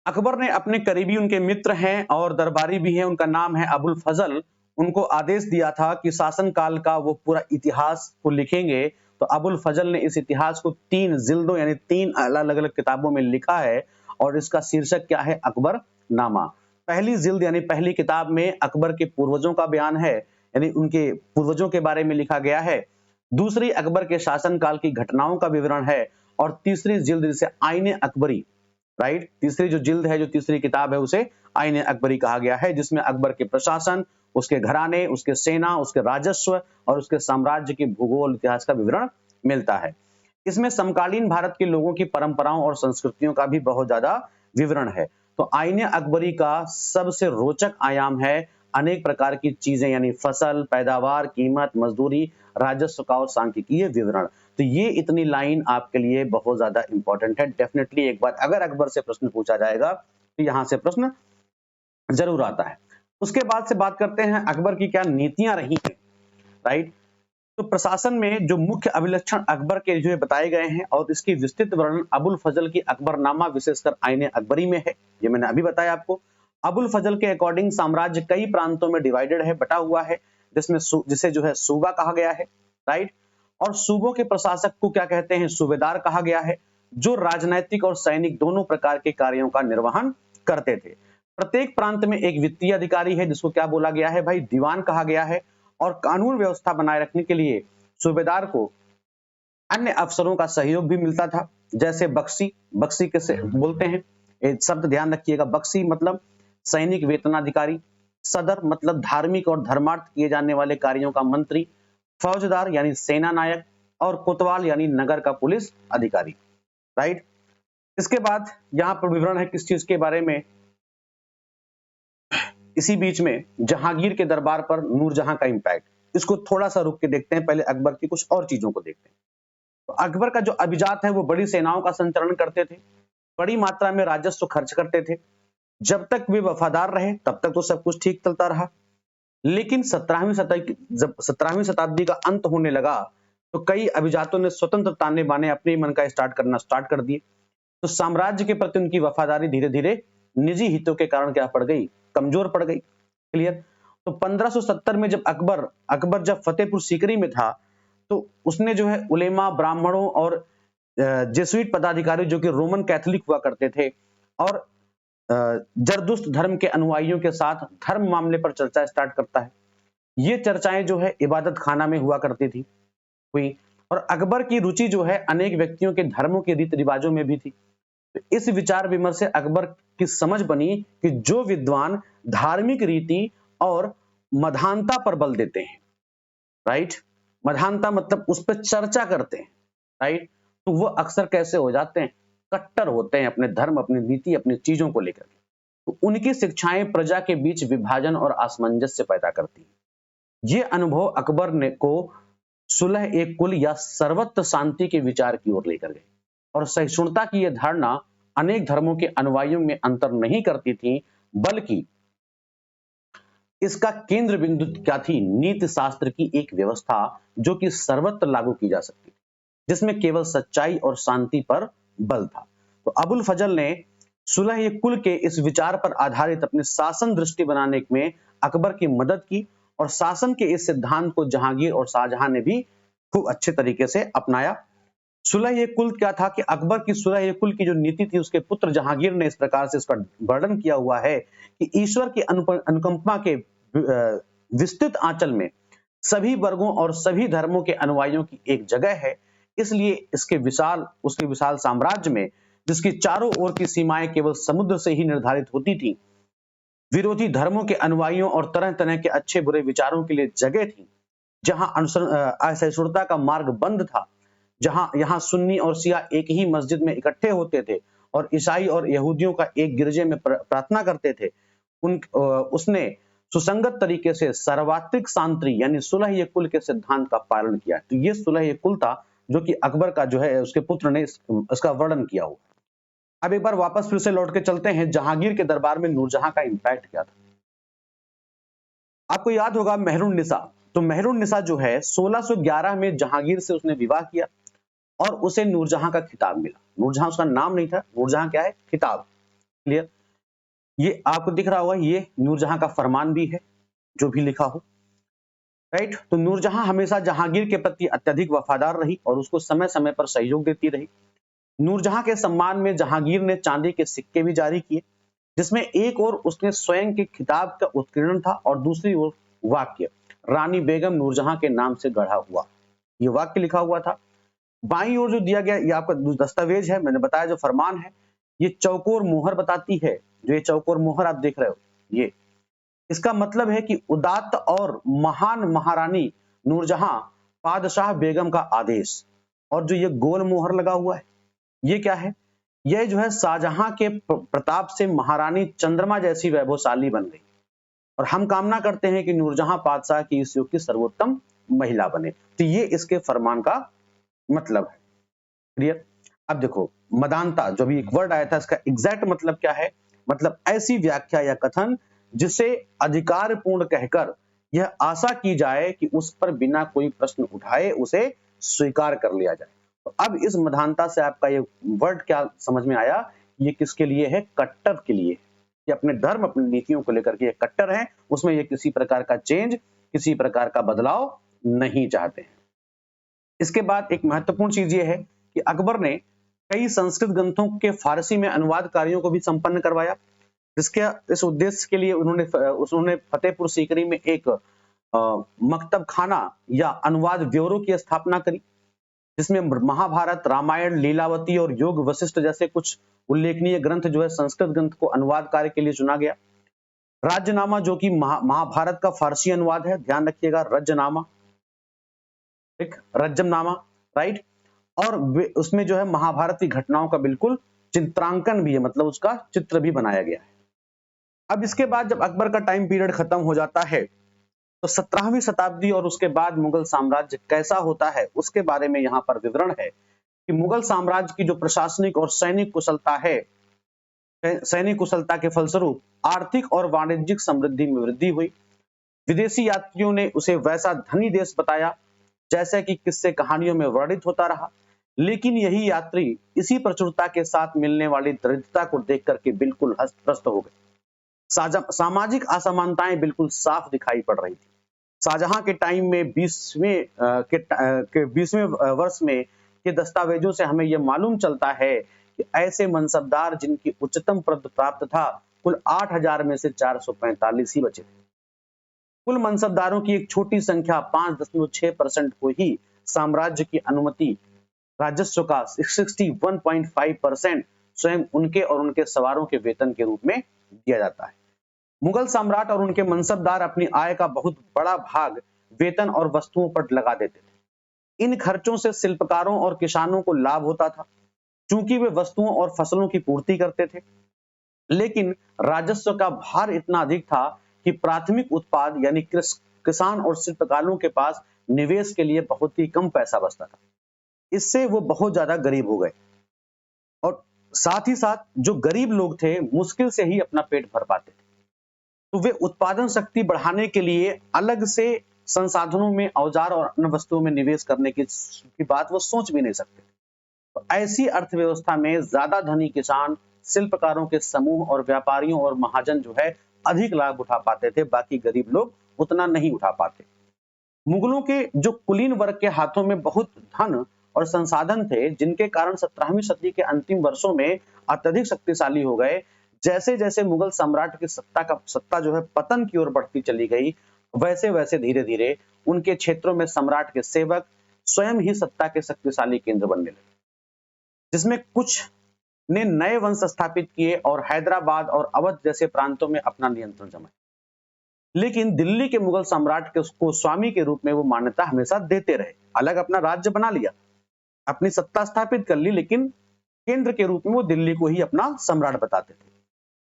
अकबर ने अपने करीबी, उनके मित्र हैं और दरबारी भी हैं, उनका नाम है अबुल फजल, उनको आदेश दिया था कि शासन काल का वो पूरा इतिहास को लिखेंगे। तो अबुल फजल ने इस इतिहास को 3 जिल्दों यानी 3 अलग अलग किताबों में लिखा है और इसका शीर्षक क्या है, अकबरनामा। पहली जिल्द यानी पहली किताब में अकबर के पूर्वजों का बयान है, यानी उनके पूर्वजों के बारे में लिखा गया है। दूसरी अकबर के शासन काल की घटनाओं का विवरण है और तीसरी जिल्द जिसे आईने अकबरी राइट। तीसरी जो जिल्द है, जो तीसरी किताब है, उसे आईने अकबरी कहा गया है, जिसमें अकबर के प्रशासन, उसके घराने, उसके सेना, उसके राजस्व और उसके साम्राज्य के भूगोल इतिहास का विवरण मिलता है। इसमें समकालीन भारत के लोगों की परंपराओं और संस्कृतियों का भी बहुत ज्यादा विवरण है। तो आईने अकबरी का सबसे रोचक आयाम है अनेक प्रकार की चीजें, यानी फसल, पैदावार, कीमत, मजदूरी, राजस्व का और सांख्यिकीय विवरण। तो ये इतनी लाइन आपके लिए बहुत ज्यादा इंपॉर्टेंट है। डेफिनेटली एक बार अगर अकबर से प्रश्न पूछा जाएगा तो यहां से प्रश्न जरूर आता है। उसके बाद से बात करते हैं अकबर की क्या नीतियां रही हैं, राइट। तो प्रशासन में जो मुख्य अभिलक्षण अकबर के जो बताए गए हैं और इसकी विस्तृत वर्णन अबुल फजल की अकबरनामा विशेषकर आईने अकबरी में है। ये मैंने अभी बताया आपको। अबुल फजल के अकॉर्डिंग साम्राज्य कई प्रांतों में डिवाइडेड है, बटा हुआ है, जिसमें जिसे जो है सूबा कहा गया है, राइट। और सूबों के प्रशासक को क्या कहते हैं, सूबेदार कहा गया है, जो राजनैतिक और सैनिक दोनों प्रकार के कार्यों का निर्वहन करते थे। प्रत्येक प्रांत में एक वित्तीय अधिकारी है, जिसको क्या बोला गया है भाई, दीवान कहा गया है। और कानून व्यवस्था बनाए रखने के लिए सूबेदार को अन्य अफसरों का सहयोग भी मिलता था, जैसे बख्शी। बख्शी कैसे बोलते हैं, एक शब्द ध्यान रखिएगा, बख्शी मतलब सैनिक वेतनाधिकारी, सदर मतलब धार्मिक और धर्मार्थ किए जाने वाले कार्यों का मंत्री, फौजदार यानी सेना नायक, और कोतवाल यानी नगर का पुलिस अधिकारी, राइट। इसके बाद यहाँ पर विवरण है किस चीज के बारे में, इसी बीच में जहांगीर के दरबार पर नूरजहां का इंपैक्ट, इसको थोड़ा सा रुक के देखते हैं, पहले अकबर की कुछ और चीजों को देखते हैं। तो अकबर का जो अभिजात है वो बड़ी सेनाओं का संचालन करते थे, बड़ी मात्रा में राजस्व खर्च करते थे। जब तक वे वफादार रहे तब तक तो सब कुछ ठीक चलता रहा, लेकिन 17वीं शताब्दी का अंत होने लगा तो कई अभिजातों ने स्वतंत्र ताने बाने अपने मन का स्टार्ट कर दिए। तो साम्राज्य के प्रति उनकी वफादारी धीरे धीरे निजी हितों के कारण क्या पड़ गई, कमजोर पड़ गई। क्लियर। तो 1570 में जब अकबर जब फतेहपुर सीकरी में था, तो उसने जो है उलेमा, ब्राह्मणों और जेसुइट पदाधिकारी जो कि रोमन कैथोलिक हुआ करते थे और जरदुश्त धर्म के अनुयायियों के साथ धर्म मामले पर चर्चा स्टार्ट करता है। ये चर्चाएं जो है इबादत खाना में हुआ करती थी, हुई। और अकबर की रुचि जो है अनेक व्यक्तियों के धर्मों के रीति रिवाजों में भी थी। तो इस विचार विमर्श से अकबर की समझ बनी कि जो विद्वान धार्मिक रीति और मधानता पर बल देते हैं, राइट, मधानता मतलब उस पर चर्चा करते हैं, राइट, तो वो अक्सर कैसे हो जाते हैं, कट्टर होते हैं अपने धर्म, अपनी नीति, अपनी चीजों को लेकर। तो उनकी शिक्षाएं प्रजा के बीच विभाजन और असमंजस्य पैदा करती है। ये अनुभव अकबर ने को सुलह एक कुल या सर्वत्र शांति के विचार की ओर लेकर गए। और सहिष्णुता की यह धारणा अनेक धर्मों के अनुयायियों में अंतर नहीं करती थी, बल्कि इसका केंद्र बिंदु क्या थी, नीति शास्त्र की एक व्यवस्था जो कि सर्वत्र लागू की जा सकती थी, जिसमें केवल सच्चाई और शांति पर बल था। तो अबुल फजल ने सुलह कुल के इस विचार पर आधारित अपने शासन दृष्टि बनाने में अकबर की मदद की और शासन के इस सिद्धांत को जहांगीर और शाहजहां ने भी खूब अच्छे तरीके से अपनाया। सुलह कुल क्या था कि अकबर की सुलह कुल की जो नीति थी उसके पुत्र जहांगीर ने इस प्रकार से इसका वर्णन किया हुआ है कि ईश्वर की अनुकंपा के विस्तृत आंचल में सभी वर्गों और सभी धर्मों के अनुयायियों की एक जगह है, इसलिए उसके विशाल साम्राज्य में, जिसकी चारों ओर की सीमाएं केवल समुद्र से ही निर्धारित होती थी, विरोधी धर्मों के अनुयायियों और तरह तरह के अच्छे बुरे विचारों के लिए जगह थी, जहां असहिष्णुता का मार्ग बंद था, जहां यहां सुन्नी और शिया एक ही मस्जिद में इकट्ठे होते थे और ईसाई और यहूदियों का एक गिरजे में प्रार्थना करते थे। उसने सुसंगत तरीके से सर्वात्रिक शांति यानी सुलह कुल के सिद्धांत का पालन किया। तो ये सुलह कुल था जो कि अकबर का जो है उसके पुत्र ने इसका वर्णन किया हुआ। अब एक बार वापस फिर से लौट के चलते हैं, जहांगीर के दरबार में नूरजहां का इंपैक्ट क्या था। आपको याद होगा मेहरुन्निसा, तो मेहरुन्निसा जो है 1611 में जहांगीर से उसने विवाह किया और उसे नूरजहां का खिताब मिला। नूरजहां उसका नाम नहीं था, नूरजहां क्या है, खिताब। क्लियर। ये आपको दिख रहा होगा, ये नूरजहां का फरमान भी है जो भी लिखा हो, राइट। तो नूरजहां हमेशा जहांगीर के प्रति अत्यधिक वफादार रही और उसको समय समय पर सहयोग देती रही। नूरजहां के सम्मान में जहांगीर ने चांदी के सिक्के भी जारी किए, जिसमें एक ओर उसने स्वयं के खिताब का उत्कीर्णन था और दूसरी ओर वाक्य रानी बेगम नूरजहां के नाम से गढ़ा हुआ, ये वाक्य लिखा हुआ था। बाईं ओर जो दिया गया ये आपका दस्तावेज है, मैंने बताया जो फरमान है, ये चौकोर मोहर बताती है, जो ये चौकोर मोहर आप देख रहे हो, ये इसका मतलब है कि उदात्त और महान महारानी नूरजहां पादशाह बेगम का आदेश। और जो ये गोल मोहर लगा हुआ है, ये क्या है? यह जो है शाहजहां के प्रताप से महारानी चंद्रमा जैसी वैभवशाली बन गई और हम कामना करते हैं कि नूरजहां पादशाह की इस युग की सर्वोत्तम महिला बने। तो ये इसके फरमान का मतलब है। क्लियर? अब देखो, मदानता जो भी एक वर्ड आया था, इसका एग्जैक्ट मतलब क्या है? मतलब ऐसी व्याख्या या कथन जिसे अधिकारपूर्ण कहकर यह आशा की जाए कि उस पर बिना कोई प्रश्न उठाए उसे स्वीकार कर लिया जाए। तो अब इस मदानता से आपका ये वर्ड क्या समझ में आया? ये किसके लिए है? कट्टर के लिए। कि अपने धर्म, अपनी नीतियों को लेकर के ये कट्टर है, उसमें ये किसी प्रकार का चेंज, किसी प्रकार का बदलाव नहीं चाहते हैं। इसके बाद एक महत्वपूर्ण चीज ये है कि अकबर ने कई संस्कृत ग्रंथों के फारसी में अनुवाद कार्यों को भी संपन्न करवाया, जिसके इस उद्देश्य के लिए उन्होंने फतेहपुर सीकरी में एक मकतब खाना या अनुवाद ब्यूरो की स्थापना करी, जिसमें महाभारत, रामायण, लीलावती और योग वशिष्ठ जैसे कुछ उल्लेखनीय ग्रंथ जो है संस्कृत ग्रंथ को अनुवाद कार्य के लिए चुना गया। राज्यनामा जो कि महाभारत का फारसी अनुवाद है, ध्यान रखिएगा, रज्जनामा, एक रज्जमनामा, राइट। और उसमें जो है महाभारत की घटनाओं का बिल्कुल चित्रांकन भी है, मतलब उसका चित्र भी बनाया गया है। अब इसके बाद जब अकबर का टाइम पीरियड खत्म हो जाता है तो 17वीं शताब्दी और उसके बाद मुगल साम्राज्य कैसा होता है उसके बारे में यहाँ पर विवरण है कि मुगल साम्राज्य की जो प्रशासनिक और सैनिक कुशलता है, सैनिक कुशलता के फलस्वरूप आर्थिक और वाणिज्यिक समृद्धि में वृद्धि हुई। विदेशी यात्रियों ने उसे वैसा धनी देश बताया जैसे कि किस्से कहानियों में वर्णित होता रहा, लेकिन यही यात्री इसी प्रचुरता के साथ मिलने वाली दरिद्रता को देख करके बिल्कुल हतप्रस्त हो गए। सामाजिक असमानताएं बिल्कुल साफ दिखाई पड़ रही थी। शाहजहां के टाइम में 20वें वर्ष में के दस्तावेजों से हमें यह मालूम चलता है कि ऐसे मनसबदार जिनकी उच्चतम पद प्राप्त था कुल 8000 में से 445 ही बचे थे। कुल मनसबदारों की एक छोटी संख्या 5.6% को ही साम्राज्य की अनुमति राजस्व का 61.5% स्वयं उनके और उनके सवारों के वेतन के रूप में दिया जाता है। मुगल सम्राट और उनके मनसबदार अपनी आय का बहुत बड़ा भाग वेतन और वस्तुओं पर लगा देते थे। इन खर्चों से शिल्पकारों और किसानों को लाभ होता था, चूंकि वे वस्तुओं और फसलों की पूर्ति करते थे। लेकिन राजस्व का भार इतना अधिक था कि प्राथमिक उत्पाद यानी किसान और शिल्पकारों के पास निवेश के लिए बहुत ही कम पैसा बचता था। इससे वो बहुत ज्यादा गरीब हो गए और साथ ही साथ जो गरीब लोग थे मुश्किल से ही अपना पेट भर पाते थे। तो वे उत्पादन शक्ति बढ़ाने के लिए अलग से संसाधनों में, औजार और अन्य वस्तुओं में निवेश करने की बात वो सोच भी नहीं सकते। तो ऐसी अर्थव्यवस्था में ज्यादा धनी किसान, शिल्पकारों के समूह और व्यापारियों और महाजन जो है अधिक लाभ उठा पाते थे, बाकी गरीब लोग उतना नहीं उठा पाते। मुगलों के जो कुलीन वर्ग के हाथों में बहुत धन और संसाधन थे, जिनके कारण 17वीं सदी के अंतिम वर्षों में अत्यधिक शक्तिशाली हो गए। जैसे जैसे मुगल सम्राट की सत्ता जो है पतन की ओर बढ़ती चली गई, वैसे वैसे धीरे धीरे उनके क्षेत्रों में सम्राट के सेवक स्वयं ही सत्ता के शक्तिशाली केंद्र बनने लगे, जिसमें कुछ ने नए वंश स्थापित किए और हैदराबाद और अवध जैसे प्रांतों में अपना नियंत्रण जमाया। लेकिन दिल्ली के मुगल सम्राट के उसको स्वामी के रूप में वो मान्यता हमेशा देते रहे। अलग अपना राज्य बना लिया, अपनी सत्ता स्थापित कर ली, लेकिन केंद्र के रूप में वो दिल्ली को ही अपना सम्राट बताते थे।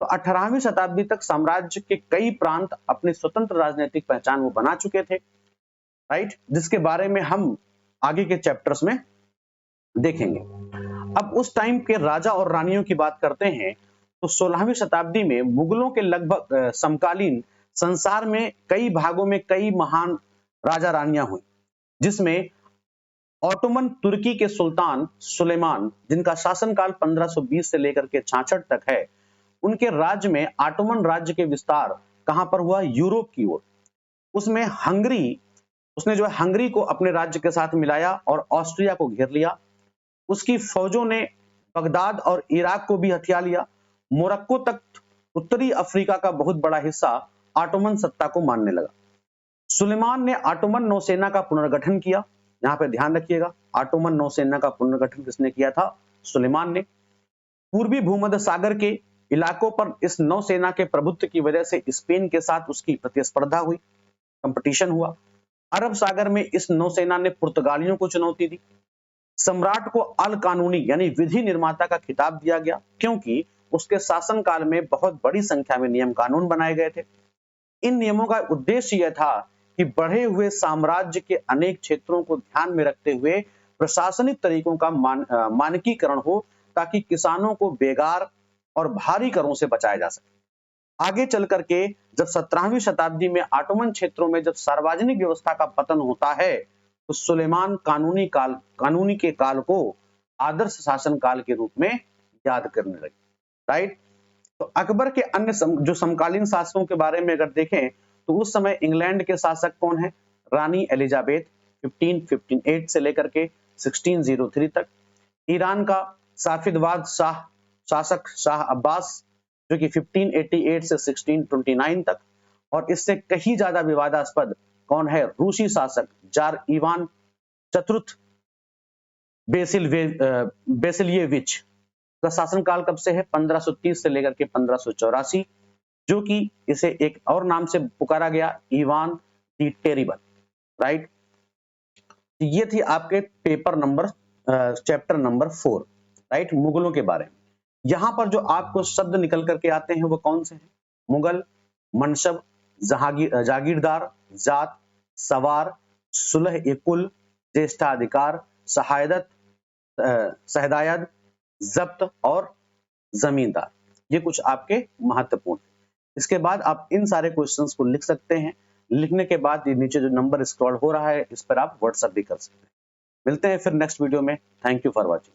तो 18वीं शताब्दी तक साम्राज्य के कई प्रांत अपनी स्वतंत्र राजनीतिक पहचान वो बना चुके थे, राइट, जिसके बारे में हम आगे के चैप्टर्स में देखेंगे। अब उस टाइम के राजा और रानियों की बात करते हैं तो 16वीं शताब्दी में मुगलों के लगभग समकालीन संसार में कई भागों में कई महान राजा रानियां हुई, जिसमें ऑटोमन तुर्की के सुल्तान सुलेमान, जिनका शासनकाल 1520 से लेकर के 66 तक है, उनके राज्य में ऑटोमन राज्य के विस्तार कहां पर हुआ? यूरोप की ओर। उसमें उसने जो है हंगरी को अपने राज्य के साथ मिलाया और ऑस्ट्रिया को घेर लिया। उसकी फौजों ने बगदाद और इराक को भी हथिया लिया। मोरक्को तक उत्तरी अफ्रीका का बहुत बड़ा हिस्सा ऑटोमन सत्ता को मानने लगा। सुलेमान ने ऑटोमन नौसेना का पुनर्गठन किया। यहाँ पे ध्यान रखिएगा, ऑटोमन नौसेना का पुनर्गठन किसने किया था? सुलेमान ने। पूर्वी भूमध्य सागर के इलाकों पर इस नौसेना के प्रभुत्व की वजह से स्पेन के साथ उसकी प्रतिस्पर्धा हुई, कंपटीशन हुआ। अरब सागर में इस नौसेना ने पुर्तगालियों को चुनौती दी। सम्राट को अल कानूनी यानी विधि निर्माता का खिताब दिया गया, क्योंकि उसके शासनकाल में बहुत बड़ी संख्या में नियम कानून बनाए गए थे। इन नियमों का उद्देश्य यह था कि बढ़े हुए साम्राज्य के अनेक क्षेत्रों को ध्यान में रखते हुए प्रशासनिक तरीकों का मानकीकरण हो, ताकि किसानों को बेगार और भारी करों से बचाया जा सके। आगे चल करके जब 17वीं शताब्दी में ऑटोमन क्षेत्रों में जब सार्वजनिक व्यवस्था का पतन होता है, तो सुलेमान कानूनी के काल को आदर्श शासन काल के रूप में याद करने लगे। राइट। तो अकबर के अन्य जो समकालीन शासकों के बारे में अगर देखें तो उस समय इंग्लैंड के शासक कौन है? रानी एलिजाबेथ 1558 से लेकर के 1603 तक। ईरान का साफिदवाद शासक शाह अब्बास जो कि 1588 से 1629 तक। और इससे कहीं ज्यादा विवादास्पद कौन है? रूसी शासक जार इवान चतुर्थ बेसिलिएविच का शासनकाल कब से है? 1530 से लेकर के 1584, जो कि इसे एक और नाम से पुकारा गया, इवान दी टेरिबल। राइट। ये थी आपके paper number chapter number 4, right, मुगलों के बारे में। यहां पर जो आपको शब्द निकल करके आते हैं वो कौन से हैं? मुगल, मनसब, जागीरदार, जात, सवार, सुलह-ए-कुल, ज्येष्ठाधिकार, सहदायद, जब्त और जमींदार। ये कुछ आपके महत्वपूर्ण। इसके बाद आप इन सारे क्वेश्चंस को लिख सकते हैं। लिखने के बाद ये नीचे जो नंबर स्क्रॉल हो रहा है इस पर आप व्हाट्सएप भी कर सकते हैं। मिलते हैं फिर नेक्स्ट वीडियो में। Thank you for watching.